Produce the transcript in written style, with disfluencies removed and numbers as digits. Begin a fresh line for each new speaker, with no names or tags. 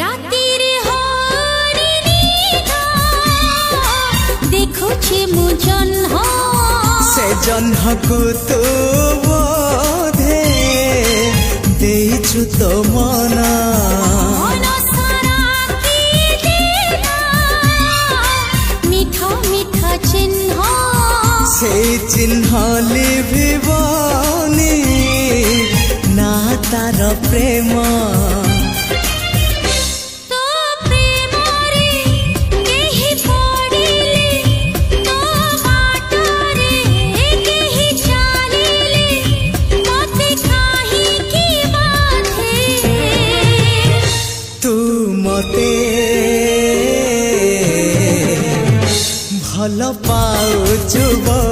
रातिर हरिणीधा देखुछि मु जह्न
से जह्नको तू बोधे देइछु तो मना
मिठा मिठा चिन्ह
से चिन्ह लिभिबनी ना तार प्रेम भल पाउछु।